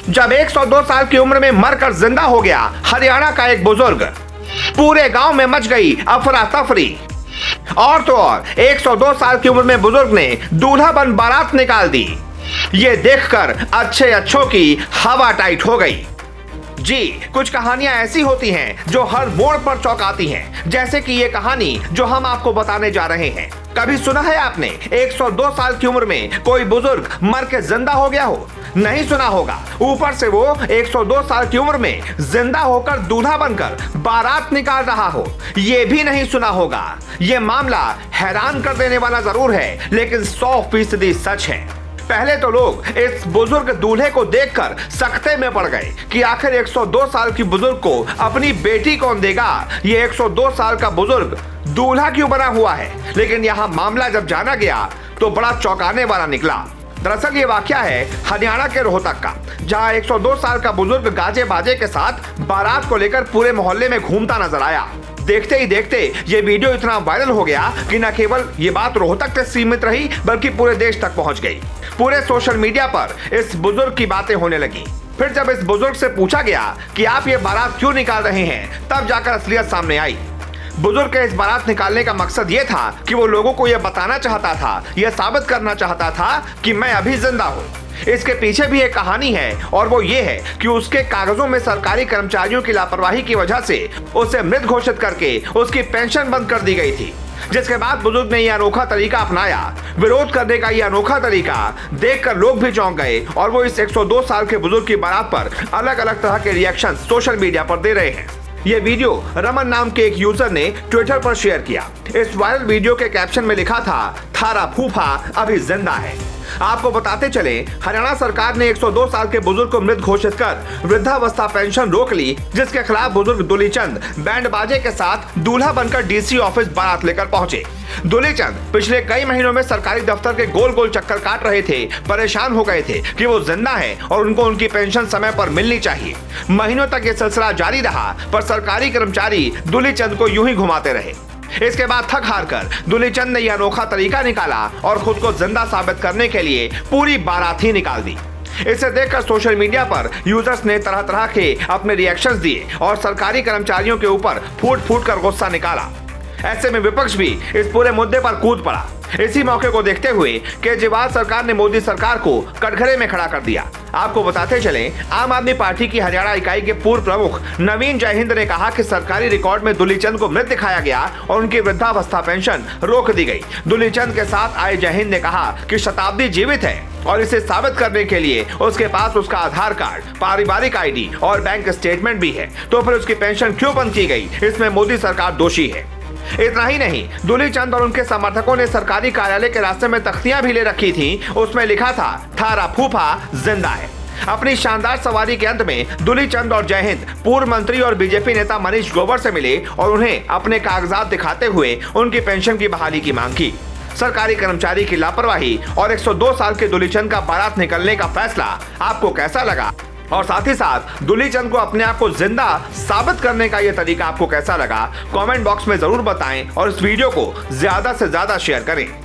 जब 102 साल की उम्र में मरकर जिंदा हो गया हरियाणा का एक बुजुर्ग, पूरे गांव में मच गई अफरा तफरी। और तो और 102 साल की उम्र में बुजुर्ग ने दूल्हा बन बारात निकाल दी। ये देखकर अच्छे अच्छों की हवा टाइट हो गई। जी, कुछ कहानियां ऐसी होती हैं जो हर मोड़ पर चौंकाती हैं, जैसे कि ये कहानी जो हम आपको बताने जा रहे हैं। कभी सुना है आपने 102 साल की उम्र में कोई बुजुर्ग मर के जिंदा हो गया हो? नहीं सुना होगा। ऊपर से वो 102 साल की उम्र में जिंदा होकर दूल्हा बनकर बारात निकाल रहा हो, ये भी नहीं सुना होगा। ये मामला हैरान कर देने वाला जरूर है, लेकिन 100% सच है। पहले तो लोग इस बुजुर्ग दूल्हे को देखकर सकते में पड़ गए कि आखिर 102 साल की बुजुर्ग को अपनी बेटी कौन देगा। ये 102 साल का बुजुर्ग दूल्हा क्यों बना हुआ है? लेकिन यहाँ मामला जब जाना गया तो बड़ा चौंकाने वाला निकला। दरअसल ये वाकया है हरियाणा के रोहतक का, जहां 102 साल का बुजुर्ग गाजे बाजे के साथ बारात को लेकर पूरे मोहल्ले में घूमता नजर आया। देखते ही देखते ये वीडियो इतना वायरल हो गया कि न केवल ये बात रोहतक तक सीमित रही, बल्कि पूरे देश तक पहुंच गई। पूरे सोशल मीडिया पर इस बुजुर्ग की बातें होने लगी। फिर जब इस बुजुर्ग से पूछा गया कि आप ये बारात क्यों निकाल रहे हैं, तब जाकर असलियत सामने आई। बुजुर्ग के इस बारात निकालने का मकसद ये था कि वो लोगों को यह बताना चाहता था, यह साबित करना चाहता था कि मैं अभी जिंदा हूँ। इसके पीछे भी एक कहानी है, और वो ये है कि उसके कागजों में सरकारी कर्मचारियों की लापरवाही की वजह से उसे मृत घोषित करके उसकी पेंशन बंद कर दी गई थी। जिसके बाद बुजुर्ग ने यह अनोखा तरीका अपनाया। विरोध करने का यह अनोखा तरीका देखकर लोग भी चौंक गए, और वो इस 102 साल के बुजुर्ग की बारात पर अलग अलग तरह के रिएक्शन सोशल मीडिया पर दे रहे हैं। ये वीडियो रमन नाम के एक यूजर ने ट्विटर पर शेयर किया। इस वायरल वीडियो के कैप्शन में लिखा था, थारा फूफा अभी जिंदा है। आपको बताते चले, हरियाणा सरकार ने 102 साल के बुजुर्ग को मृत घोषित कर वृद्धावस्था पेंशन रोक ली, जिसके खिलाफ बुजुर्ग दुलीचंद बैंड बाजे के साथ दूल्हा बनकर डीसी ऑफिस बारात लेकर पहुंचे। दुलीचंद पिछले कई महीनों में सरकारी दफ्तर के गोल गोल चक्कर काट रहे थे, परेशान हो गए थे कि वो जिंदा है और उनको उनकी पेंशन समय पर मिलनी चाहिए। महीनों तक ये सिलसिला जारी रहा, पर सरकारी कर्मचारी दुलीचंद को यूं ही घुमाते रहे। इसके बाद थक हार कर दुलीचंद ने यह अनोखा तरीका निकाला और खुद को जिंदा साबित करने के लिए पूरी बारात ही निकाल दी। इसे देखकर सोशल मीडिया पर यूजर्स ने तरह तरह के अपने रिएक्शंस दिए और सरकारी कर्मचारियों के ऊपर फूट फूट कर गुस्सा निकाला। ऐसे में विपक्ष भी इस पूरे मुद्दे पर कूद पड़ा। इसी मौके को देखते हुए केजरीवाल सरकार ने मोदी सरकार को कटघरे में खड़ा कर दिया। आपको बताते चलें, आम आदमी पार्टी की हरियाणा इकाई के पूर्व प्रमुख नवीन जयहिंद ने कहा कि सरकारी रिकॉर्ड में दुलीचंद को मृत दिखाया गया और उनकी वृद्धावस्था पेंशन रोक दी गई। दुलीचंद के साथ आए जयहिंद ने कहा कि शताब्दी जीवित है और इसे साबित करने के लिए उसके पास उसका आधार कार्ड, पारिवारिक आईडी और बैंक स्टेटमेंट भी है, तो फिर उसकी पेंशन क्यों बंद की गई? इसमें मोदी सरकार दोषी है। इतना ही नहीं, दुलीचंद और उनके समर्थकों ने सरकारी कार्यालय के रास्ते में तख्तियां भी ले रखी थी। उसमें लिखा था, थारा फूफा जिंदा है। अपनी शानदार सवारी के अंत में दुलीचंद और जयहिंद पूर्व मंत्री और बीजेपी नेता मनीष ग्रोवर से मिले और उन्हें अपने कागजात दिखाते हुए उनकी पेंशन की बहाली की मांग की। सरकारी कर्मचारी की लापरवाही और 102 साल के दुलीचंद का बारात निकलने का फैसला आपको कैसा लगा? और साथ ही साथ दुलीचंद को अपने आप को जिंदा साबित करने का यह तरीका आपको कैसा लगा? कमेंट बॉक्स में जरूर बताएं और इस वीडियो को ज्यादा से ज्यादा शेयर करें।